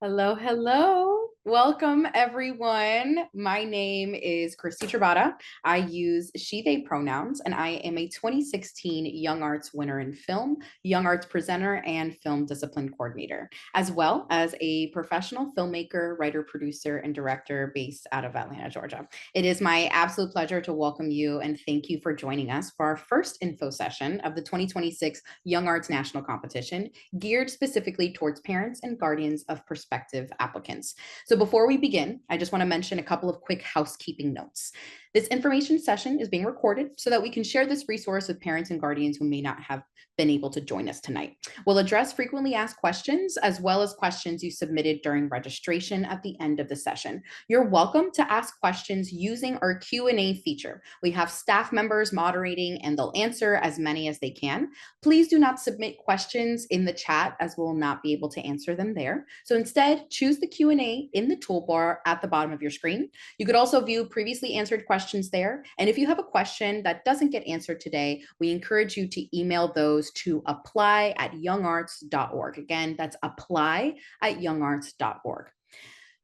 Hello, hello. Welcome, everyone. My name is Christy Trabata. I use she, they pronouns, and I am a 2016 Young Arts winner in film, Young Arts presenter, and film discipline coordinator, as well as a professional filmmaker, writer, producer, and director based out of Atlanta, Georgia. It is my absolute pleasure to welcome you and thank you for joining us for our first info session of the 2026 Young Arts National Competition, geared specifically towards parents and guardians of prospective applicants. So before we begin, I just want to mention a couple of quick housekeeping notes. This information session is being recorded so that we can share this resource with parents and guardians who may not have been able to join us tonight. We'll address frequently asked questions as well as questions you submitted during registration at the end of the session. You're welcome to ask questions using our Q&A feature. We have staff members moderating and they'll answer as many as they can. Please do not submit questions in the chat as we'll not be able to answer them there. So instead, choose the Q&A in the toolbar at the bottom of your screen. You could also view previously answered questions there. And if you have a question that doesn't get answered today, we encourage you to email those to apply@youngarts.org. Again, that's apply@youngarts.org.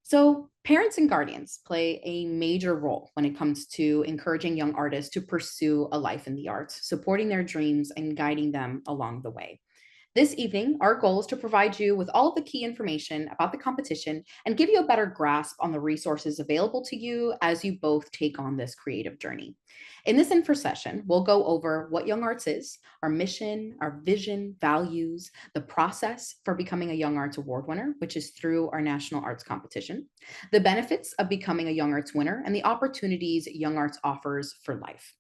So parents and guardians play a major role when it comes to encouraging young artists to pursue a life in the arts, supporting their dreams and guiding them along the way. This evening, our goal is to provide you with all of the key information about the competition and give you a better grasp on the resources available to you as you both take on this creative journey. In this info session, we'll go over what Young Arts is, our mission, our vision, values, the process for becoming a Young Arts Award winner, which is through our National Arts Competition, the benefits of becoming a Young Arts winner, and the opportunities Young Arts offers for life,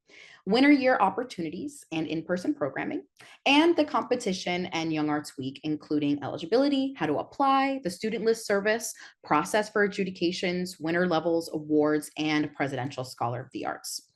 winter year opportunities and in-person programming, and the competition and Young Arts Week, including eligibility, how to apply, the student list service, process for adjudications, winter levels, awards, and Presidential Scholar of the Arts.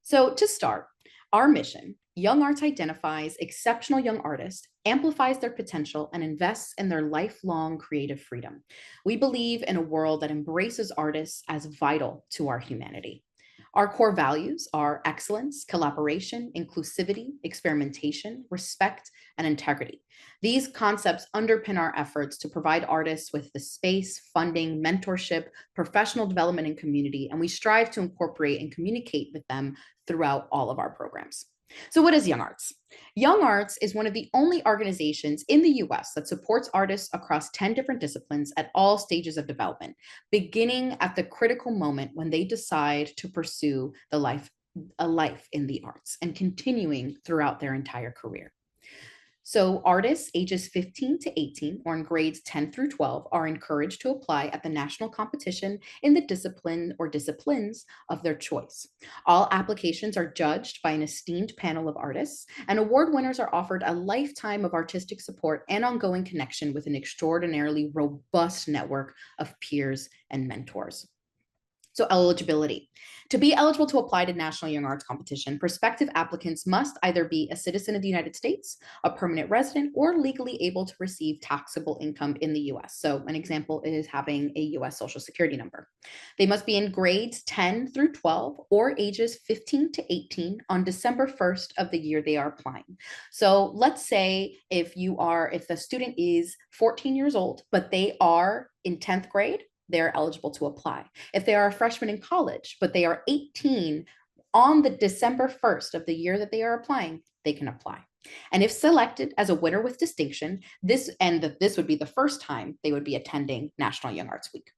So to start, our mission, Young Arts identifies exceptional young artists, amplifies their potential, and invests in their lifelong creative freedom. We believe in a world that embraces artists as vital to our humanity. Our core values are excellence, collaboration, inclusivity, experimentation, respect, and integrity. These concepts underpin our efforts to provide artists with the space, funding, mentorship, professional development, and community, and we strive to incorporate and communicate with them throughout all of our programs. So what is Young Arts? Young Arts is one of the only organizations in the US that supports artists across 10 different disciplines at all stages of development, beginning at the critical moment when they decide to pursue a life in the arts and continuing throughout their entire career. So artists ages 15 to 18 or in grades 10 through 12 are encouraged to apply at the national competition in the discipline or disciplines of their choice. All applications are judged by an esteemed panel of artists, and award winners are offered a lifetime of artistic support and ongoing connection with an extraordinarily robust network of peers and mentors. So eligibility. To be eligible to apply to National Young Arts Competition, prospective applicants must either be a citizen of the United States, a permanent resident, or legally able to receive taxable income in the US. So an example is having a US Social Security number. They must be in grades 10 through 12 or ages 15 to 18 on December 1st of the year they are applying. So let's say if the student is 14 years old, but they are in 10th grade, they're eligible to apply. If they are a freshman in college, but they are 18 on the December 1st of the year that they are applying, they can apply. And if selected as a winner with distinction, this would be the first time they would be attending National Young Arts Week.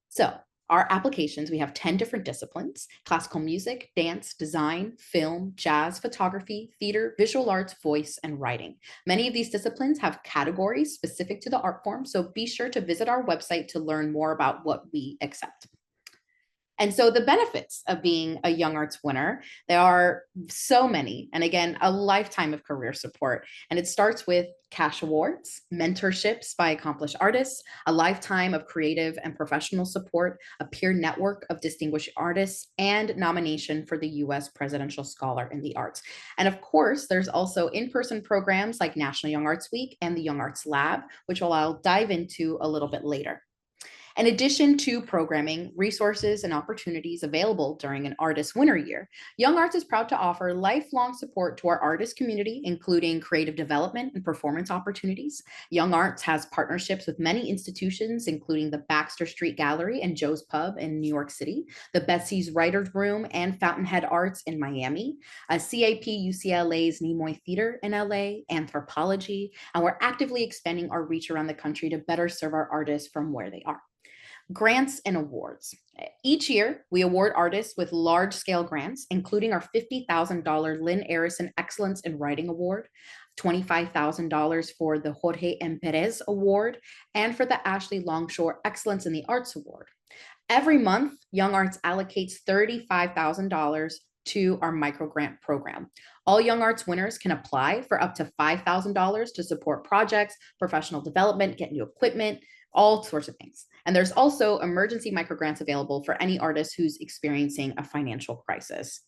So our applications, we have 10 different disciplines: classical music, dance, design, film, jazz, photography, theater, visual arts, voice, and writing. Many of these disciplines have categories specific to the art form, so be sure to visit our website to learn more about what we accept. And so the benefits of being a Young Arts winner, there are so many. And again, a lifetime of career support. And it starts with cash awards, mentorships by accomplished artists, a lifetime of creative and professional support, a peer network of distinguished artists, and nomination for the US Presidential Scholar in the Arts. And of course, there's also in-person programs like National Young Arts Week and the Young Arts Lab, which I'll dive into a little bit later. In addition to programming, resources, and opportunities available during an Artist Winter Year, Young Arts is proud to offer lifelong support to our artist community, including creative development and performance opportunities. Young Arts has partnerships with many institutions, including the Baxter Street Gallery and Joe's Pub in New York City, the Betsy's Writer's Room and Fountainhead Arts in Miami, CAP UCLA's Nimoy Theater in LA, Anthropology, and we're actively expanding our reach around the country to better serve our artists from where they are. Grants and awards. Each year, we award artists with large-scale grants, including our $50,000 Lynn Arison Excellence in Writing Award, $25,000 for the Jorge M. Perez Award, and for the Ashley Longshore Excellence in the Arts Award. Every month, Young Arts allocates $35,000 to our microgrant program. All Young Arts winners can apply for up to $5,000 to support projects, professional development, get new equipment, all sorts of things. And there's also emergency microgrants available for any artist who's experiencing a financial crisis.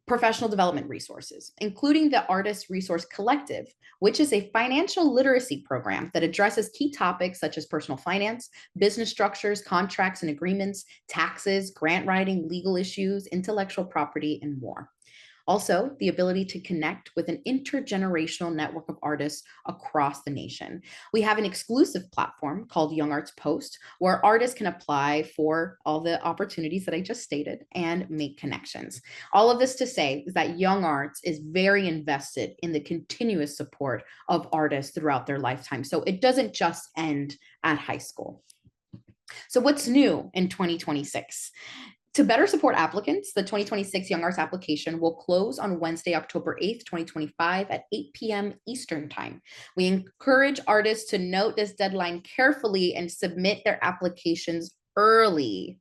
Professional development resources, including the Artist Resource Collective, which is a financial literacy program that addresses key topics such as personal finance, business structures, contracts and agreements, taxes, grant writing, legal issues, intellectual property, and more. Also, the ability to connect with an intergenerational network of artists across the nation. We have an exclusive platform called Young Arts Post, where artists can apply for all the opportunities that I just stated and make connections. All of this to say is that Young Arts is very invested in the continuous support of artists throughout their lifetime. So it doesn't just end at high school. So what's new in 2026? To better support applicants, the 2026 Young Arts application will close on Wednesday, October 8th, 2025 at 8 p.m. Eastern Time. We encourage artists to note this deadline carefully and submit their applications early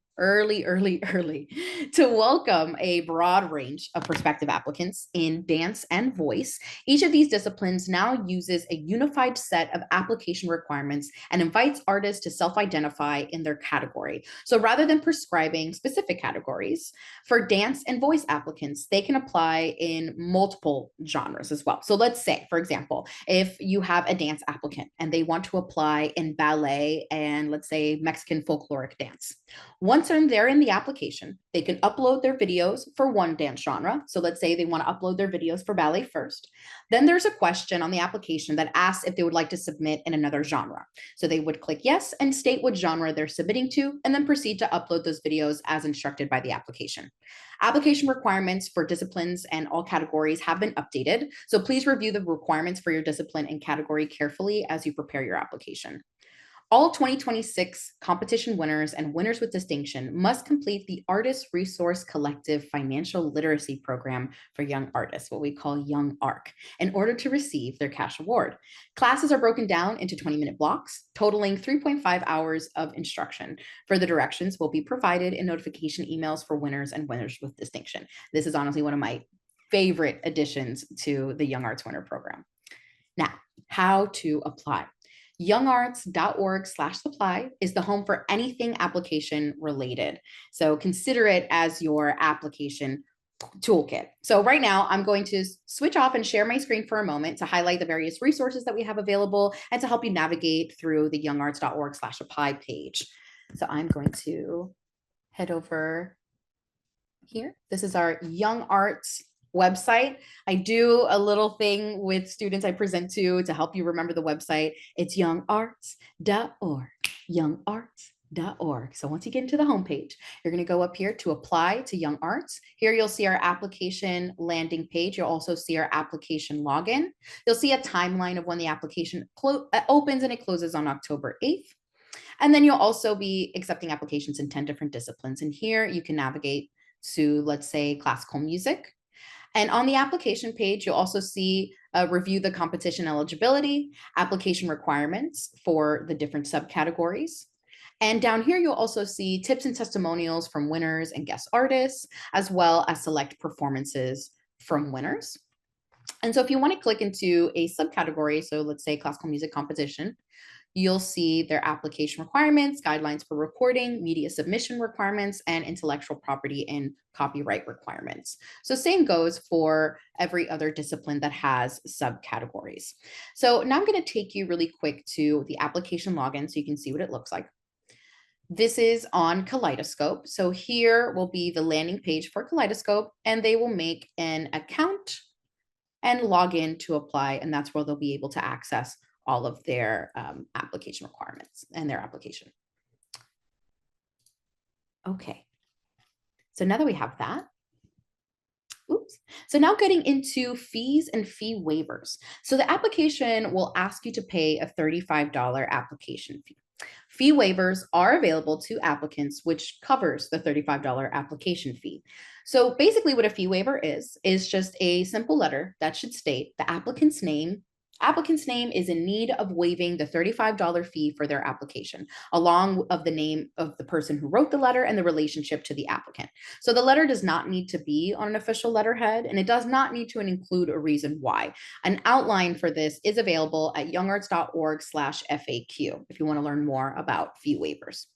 to welcome a broad range of prospective applicants in dance and voice. Each of these disciplines now uses a unified set of application requirements and invites artists to self-identify in their category. So rather than prescribing specific categories, for dance and voice applicants, they can apply in multiple genres as well. So let's say, for example, if you have a dance applicant and they want to apply in ballet and let's say Mexican folkloric dance. Once they're in the application, they can upload their videos for one dance genre. So let's say they want to upload their videos for ballet first. Then there's a question on the application that asks if they would like to submit in another genre. So they would click yes and state what genre they're submitting to, and then proceed to upload those videos as instructed by the application. Application requirements for disciplines and all categories have been updated. So please review the requirements for your discipline and category carefully as you prepare your application. All 2026 competition winners and winners with distinction must complete the Artist Resource Collective Financial Literacy Program for Young Artists, what we call Young ARC, in order to receive their cash award. Classes are broken down into 20-minute blocks, totaling 3.5 hours of instruction. Further directions will be provided in notification emails for winners and winners with distinction. This is honestly one of my favorite additions to the Young Arts Winter Program. Now, how to apply. YoungArts.org/apply is the home for anything application related. So consider it as your application toolkit. So right now I'm going to switch off and share my screen for a moment to highlight the various resources that we have available and to help you navigate through the YoungArts.org/apply page. So I'm going to head over here. This is our Young Arts website. I do a little thing with students I present to help you remember the website. It's youngarts.org, youngarts.org. So once you get into the homepage, you're going to go up here to apply to Young Arts. Here you'll see our application landing page. You'll also see our application login. You'll see a timeline of when the application opens and it closes on October 8th. And then you'll also be accepting applications in 10 different disciplines. And here you can navigate to, let's say, classical music. And on the application page, you'll also see review the competition eligibility, application requirements for the different subcategories. And down here, you'll also see tips and testimonials from winners and guest artists, as well as select performances from winners. And so if you want to click into a subcategory, so let's say classical music competition, you'll see their application requirements, guidelines for recording, media submission requirements, and intellectual property and copyright requirements. So same goes for every other discipline that has subcategories. So now I'm going to take you really quick to the application login so you can see what it looks like. This is on Kaleidoscope. So here will be the landing page for Kaleidoscope, and they will make an account and log in to apply. And that's where they'll be able to access all of their application requirements and their application. Okay. So now that we have that, oops. So now getting into fees and fee waivers. So the application will ask you to pay a $35 application fee. Fee waivers are available to applicants, which covers the $35 application fee. So basically what a fee waiver is just a simple letter that should state the applicant's name. Applicant's name is in need of waiving the $35 fee for their application, along with the name of the person who wrote the letter and the relationship to the applicant. So the letter does not need to be on an official letterhead, and it does not need to include a reason why. An outline for this is available at youngarts.org/FAQ if you want to learn more about fee waivers.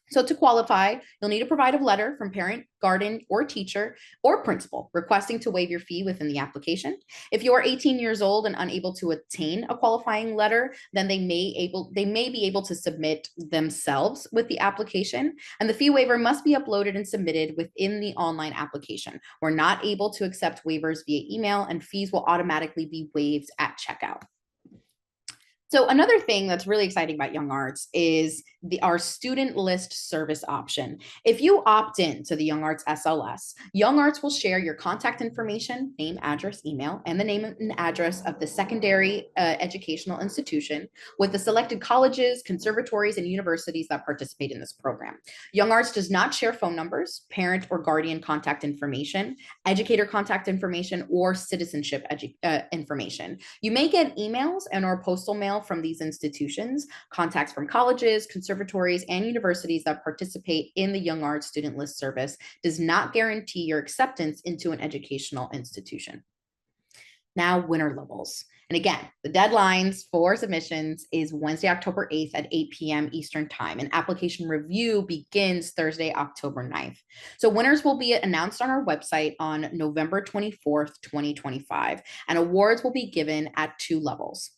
So to qualify, you'll need to provide a letter from parent, guardian, or teacher, or principal requesting to waive your fee within the application. If you are 18 years old and unable to obtain a qualifying letter, then they may be able to submit themselves with the application, and the fee waiver must be uploaded and submitted within the online application. We're not able to accept waivers via email, and fees will automatically be waived at checkout. So another thing that's really exciting about Young Arts is our student list service option. If you opt in to the Young Arts SLS, Young Arts will share your contact information, name, address, email, and the name and address of the secondary educational institution with the selected colleges, conservatories, and universities that participate in this program. Young Arts does not share phone numbers, parent or guardian contact information, educator contact information, or citizenship information. You may get emails and or postal mail from these institutions, contacts from colleges, conservatories, and universities that participate in the Young Arts Student List Service does not guarantee your acceptance into an educational institution. Now, winner levels. And again, the deadlines for submissions is Wednesday, October 8th at 8 p.m. Eastern Time, and application review begins Thursday, October 9th. So winners will be announced on our website on November 24th, 2025, and awards will be given at 2 levels.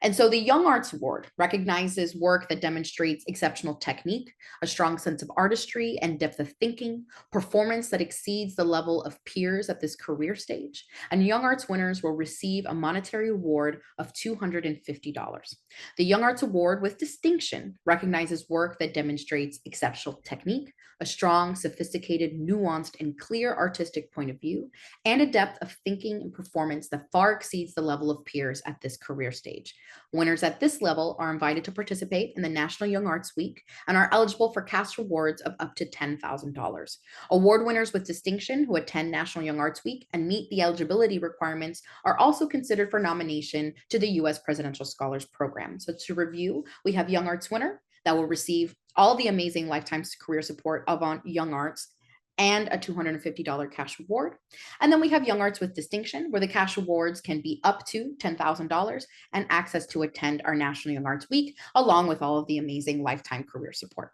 And so the Young Arts Award recognizes work that demonstrates exceptional technique, a strong sense of artistry and depth of thinking, performance that exceeds the level of peers at this career stage. And Young Arts winners will receive a monetary award of $250. The Young Arts Award with distinction recognizes work that demonstrates exceptional technique, a strong, sophisticated, nuanced, and clear artistic point of view, and a depth of thinking and performance that far exceeds the level of peers at this career stage. Winners at this level are invited to participate in the National Young Arts Week and are eligible for cash rewards of up to $10,000. Award winners with distinction who attend National Young Arts Week and meet the eligibility requirements are also considered for nomination to the U.S. Presidential Scholars Program. So to review, we have Young Arts winner that will receive all the amazing lifetime career support of Young Arts and a $250 cash reward. And then we have Young Arts with distinction, where the cash awards can be up to $10,000 and access to attend our National Young Arts Week, along with all of the amazing lifetime career support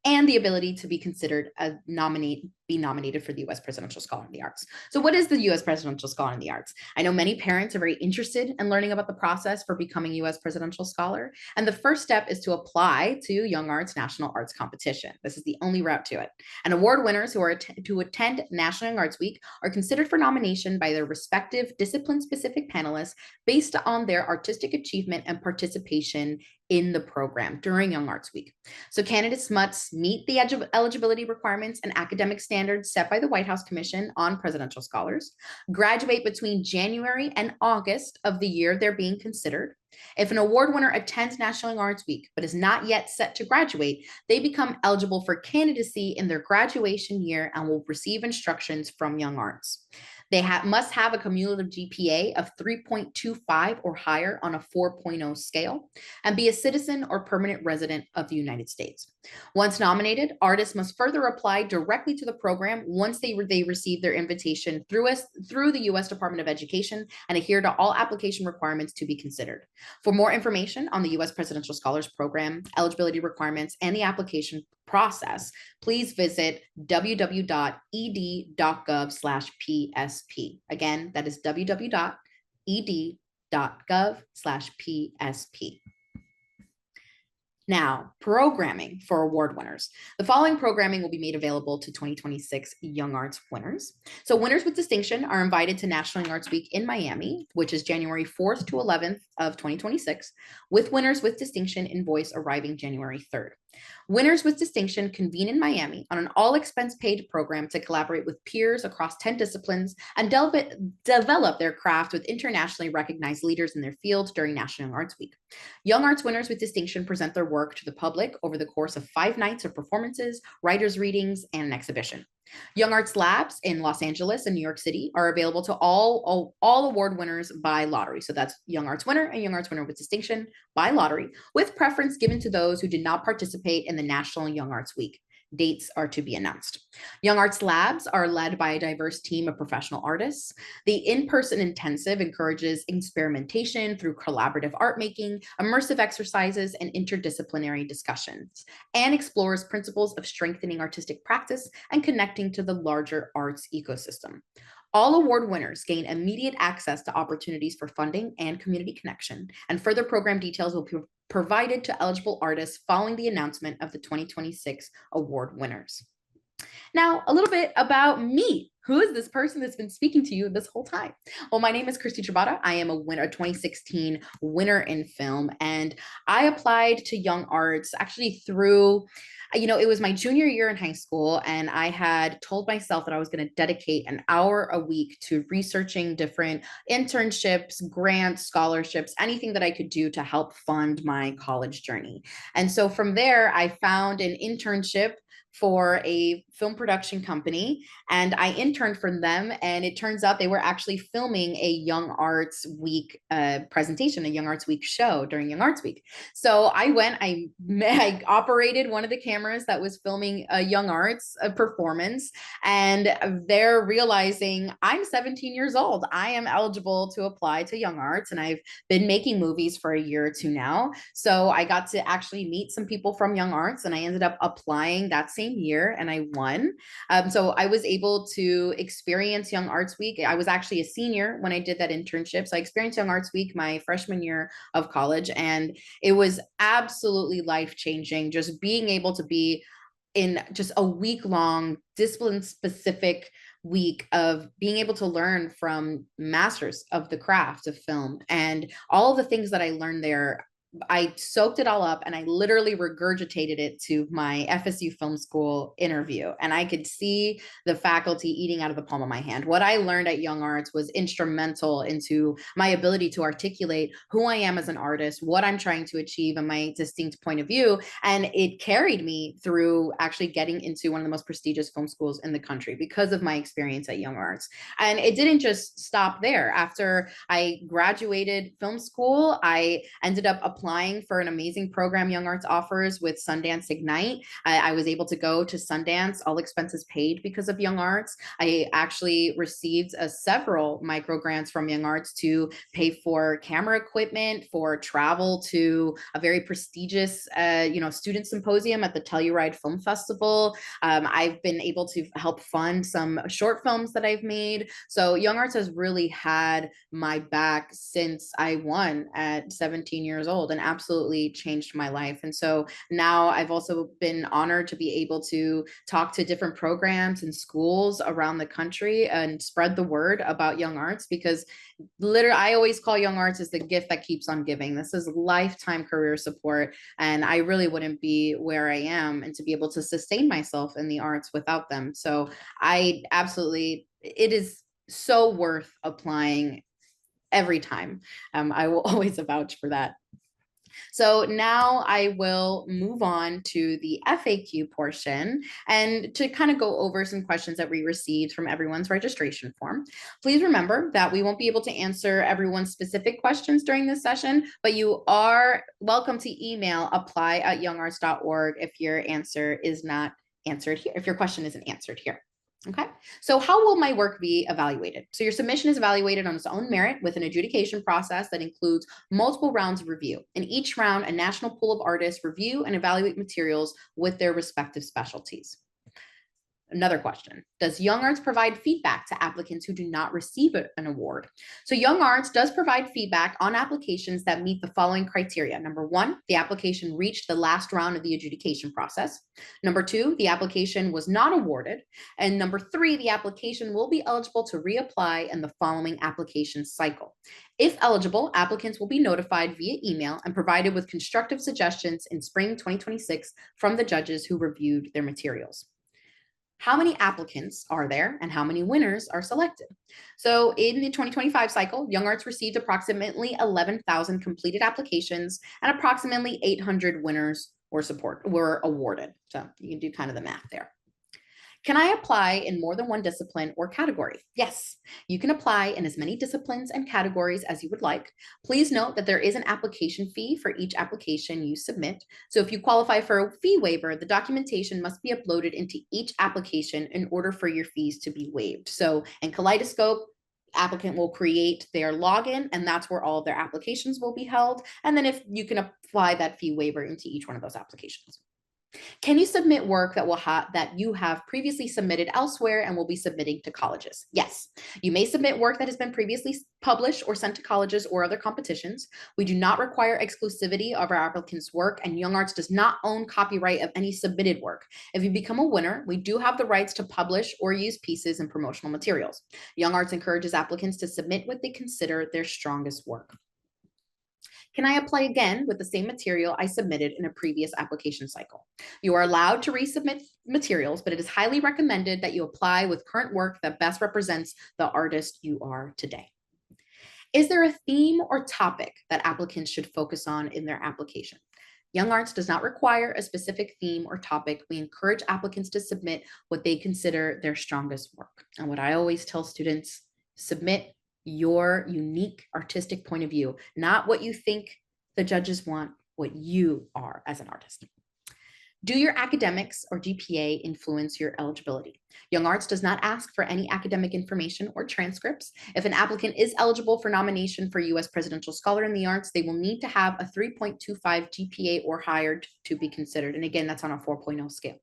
and the ability to be considered be nominated for the U.S. Presidential Scholar in the Arts. So what is the U.S. Presidential Scholar in the Arts? I know many parents are very interested in learning about the process for becoming U.S. Presidential Scholar. And the first step is to apply to Young Arts National Arts Competition. This is the only route to it. And award winners who are to attend National Young Arts Week are considered for nomination by their respective discipline-specific panelists based on their artistic achievement and participation in the program during Young Arts Week. So candidates must meet the eligibility requirements and academic standards set by the White House Commission on Presidential Scholars, graduate between January and August of the year they're being considered. If an award winner attends National Young Arts Week but is not yet set to graduate, they become eligible for candidacy in their graduation year and will receive instructions from Young Arts. They must have a cumulative GPA of 3.25 or higher on a 4.0 scale and be a citizen or permanent resident of the United States. Once nominated, artists must further apply directly to the program once they receive their invitation through the U.S. Department of Education and adhere to all application requirements to be considered. For more information on the U.S. Presidential Scholars Program, eligibility requirements, and the application process, please visit www.ed.gov/PSP. Again, that is www.ed.gov/PSP. Now, programming for award winners. The following programming will be made available to 2026 Young Arts winners. So winners with distinction are invited to National Young Arts Week in Miami, which is January 4th to 11th of 2026, with winners with distinction in voice arriving January 3rd. Winners with distinction convene in Miami on an all-expense paid program to collaborate with peers across 10 disciplines and develop their craft with internationally recognized leaders in their field during National Young Arts Week. Young Arts winners with distinction present their work to the public over the course of 5 nights of performances, writers' readings, and an exhibition. Young Arts Labs in Los Angeles and New York City are available to all award winners by lottery. So that's Young Arts winner and Young Arts winner with distinction by lottery, with preference given to those who did not participate in the National Young Arts Week. Dates are to be announced. Young Arts Labs are led by a diverse team of professional artists. The in-person intensive encourages experimentation through collaborative art making, immersive exercises, and interdisciplinary discussions, and explores principles of strengthening artistic practice and connecting to the larger arts ecosystem. All award winners gain immediate access to opportunities for funding and community connection, and further program details will be provided to eligible artists following the announcement of the 2026 award winners. Now, a little bit about me. Who is this person that's been speaking to you this whole time? Well, my name is Christy Trabata. I am a 2016 winner in film, and I applied to Young Arts actually through, it was my junior year in high school, and I had told myself that I was going to dedicate an hour a week to researching different internships, grants, scholarships, anything that I could do to help fund my college journey. And so from there, I found an internship for a film production company, and I interned for them, and it turns out they were actually filming a Young Arts Week presentation, a Young Arts Week show during Young Arts Week. So I went, I operated one of the cameras that was filming a Young Arts performance, and they're realizing I'm 17 years old. I am eligible to apply to Young Arts, and I've been making movies for a year or two now. So I got to actually meet some people from Young Arts, and I ended up applying that same year, and I won. So I was able to experience Young Arts Week. I was actually a senior when I did that internship. So I experienced Young Arts Week my freshman year of college, and it was absolutely life-changing, just being able to be in just a week-long discipline-specific week of being able to learn from masters of the craft of film, and all of the things that I learned there. I soaked it all up, and I literally regurgitated it to my FSU film school interview. And I could see the faculty eating out of the palm of my hand. What I learned at Young Arts was instrumental into my ability to articulate who I am as an artist, what I'm trying to achieve, and my distinct point of view. And it carried me through actually getting into one of the most prestigious film schools in the country because of my experience at Young Arts. And it didn't just stop there. After I graduated film school, I ended up applying for an amazing program Young Arts offers with Sundance Ignite. I was able to go to Sundance, all expenses paid because of Young Arts. I actually received several micro grants from Young Arts to pay for camera equipment, for travel to a very prestigious, student symposium at the Telluride Film Festival. I've been able to help fund some short films that I've made. So Young Arts has really had my back since I won at 17 years old, and absolutely changed my life. And so now I've also been honored to be able to talk to different programs and schools around the country and spread the word about Young Arts, because literally I always call Young Arts as the gift that keeps on giving. This is lifetime career support, and I really wouldn't be where I am and to be able to sustain myself in the arts without them. So it is so worth applying every time. I will always vouch for that. So now I will move on to the FAQ portion and to kind of go over some questions that we received from everyone's registration form. Please remember that we won't be able to answer everyone's specific questions during this session, but you are welcome to email apply@youngarts.org if your answer is not answered here, if your question isn't answered here. Okay, so how will my work be evaluated? So your submission is evaluated on its own merit with an adjudication process that includes multiple rounds of review. In each round, a national pool of artists review and evaluate materials with their respective specialties. Another question, does Young Arts provide feedback to applicants who do not receive an award? So Young Arts does provide feedback on applications that meet the following criteria. Number one, the application reached the last round of the adjudication process. Number two, the application was not awarded. And number three, the application will be eligible to reapply in the following application cycle. If eligible, applicants will be notified via email and provided with constructive suggestions in spring 2026 from the judges who reviewed their materials. How many applicants are there and how many winners are selected? So in the 2025 cycle, Young Arts received approximately 11,000 completed applications and approximately 800 winners were awarded. So you can do kind of the math there. Can I apply in more than one discipline or category? Yes, you can apply in as many disciplines and categories as you would like. Please note that there is an application fee for each application you submit. So if you qualify for a fee waiver, the documentation must be uploaded into each application in order for your fees to be waived. So in Kaleidoscope, applicant will create their login and that's where all of their applications will be held. And then if you can apply that fee waiver into each one of those applications. Can you submit work that you have previously submitted elsewhere and will be submitting to colleges? Yes, you may submit work that has been previously published or sent to colleges or other competitions. We do not require exclusivity of our applicants' work, and Young Arts does not own copyright of any submitted work. If you become a winner, we do have the rights to publish or use pieces in promotional materials. Young Arts encourages applicants to submit what they consider their strongest work. Can I apply again with the same material I submitted in a previous application cycle? You are allowed to resubmit materials, but it is highly recommended that you apply with current work that best represents the artist you are today. Is there a theme or topic that applicants should focus on in their application? Young Arts does not require a specific theme or topic. We encourage applicants to submit what they consider their strongest work. And what I always tell students, submit your unique artistic point of view, not what you think the judges want, what you are as an artist. Do your academics or GPA influence your eligibility? Young Arts does not ask for any academic information or transcripts. If an applicant is eligible for nomination for U.S. Presidential Scholar in the Arts, they will need to have a 3.25 GPA or higher to be considered. And again, that's on a 4.0 scale.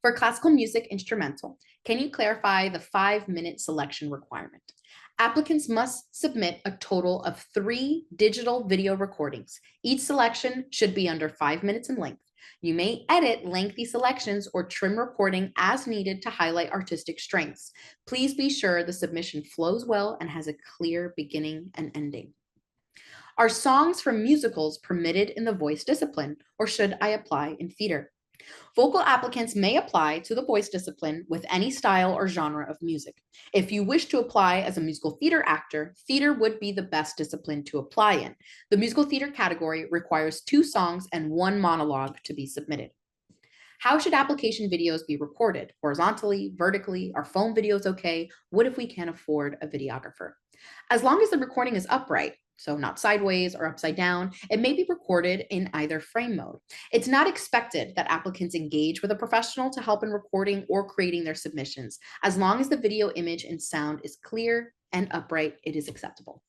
For classical music instrumental, can you clarify the 5-minute selection requirement? Applicants must submit a total of 3 digital video recordings. Each selection should be under 5 minutes in length. You may edit lengthy selections or trim recording as needed to highlight artistic strengths. Please be sure the submission flows well and has a clear beginning and ending. Are songs from musicals permitted in the voice discipline, or should I apply in theater? Vocal applicants may apply to the voice discipline with any style or genre of music. If you wish to apply as a musical theater actor, theater would be the best discipline to apply in. The musical theater category requires 2 songs and 1 monologue to be submitted. How should application videos be recorded? Horizontally, vertically? Are phone videos okay? What if we can't afford a videographer? As long as the recording is upright, so not sideways or upside down, it may be recorded in either frame mode. It's not expected that applicants engage with a professional to help in recording or creating their submissions. As long as the video, image, and sound is clear and upright, it is acceptable.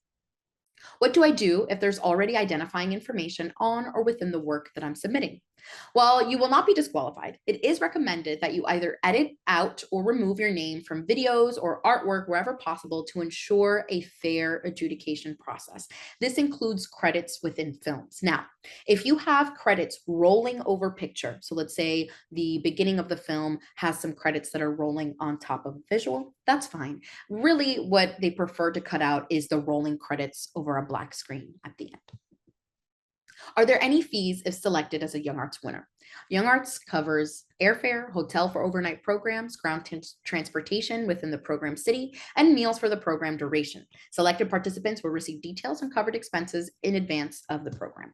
What do I do if there's already identifying information on or within the work that I'm submitting? While you will not be disqualified, it is recommended that you either edit out or remove your name from videos or artwork wherever possible to ensure a fair adjudication process. This includes credits within films. Now, if you have credits rolling over picture, so let's say the beginning of the film has some credits that are rolling on top of visual, that's fine. Really, what they prefer to cut out is the rolling credits over a black screen at the end. Are there any fees if selected as a Young Arts winner? Young Arts covers airfare, hotel for overnight programs, ground transportation within the program city, and meals for the program duration. Selected participants will receive details on covered expenses in advance of the program.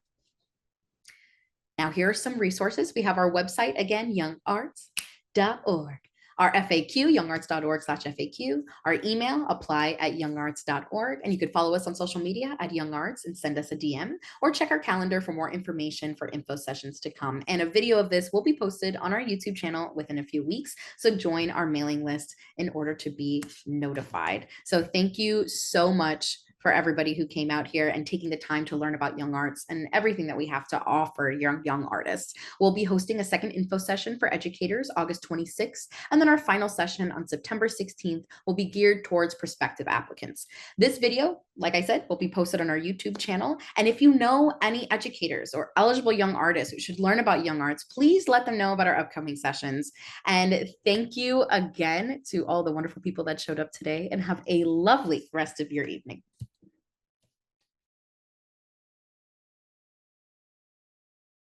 Now, here are some resources. We have our website, again, youngarts.org. Our FAQ, youngarts.org/FAQ. Our email, apply@youngarts.org. And you could follow us on social media at YoungArts and send us a DM, or check our calendar for more information for info sessions to come. And a video of this will be posted on our YouTube channel within a few weeks. So join our mailing list in order to be notified. So thank you so much for everybody who came out here and taking the time to learn about young arts and everything that we have to offer young artists. We'll be hosting a second info session for educators August 26th, and then our final session on September 16th will be geared towards prospective applicants. This video, like I said, will be posted on our YouTube channel. And if you know any educators or eligible young artists who should learn about young arts, please let them know about our upcoming sessions. And thank you again to all the wonderful people that showed up today, and have a lovely rest of your evening.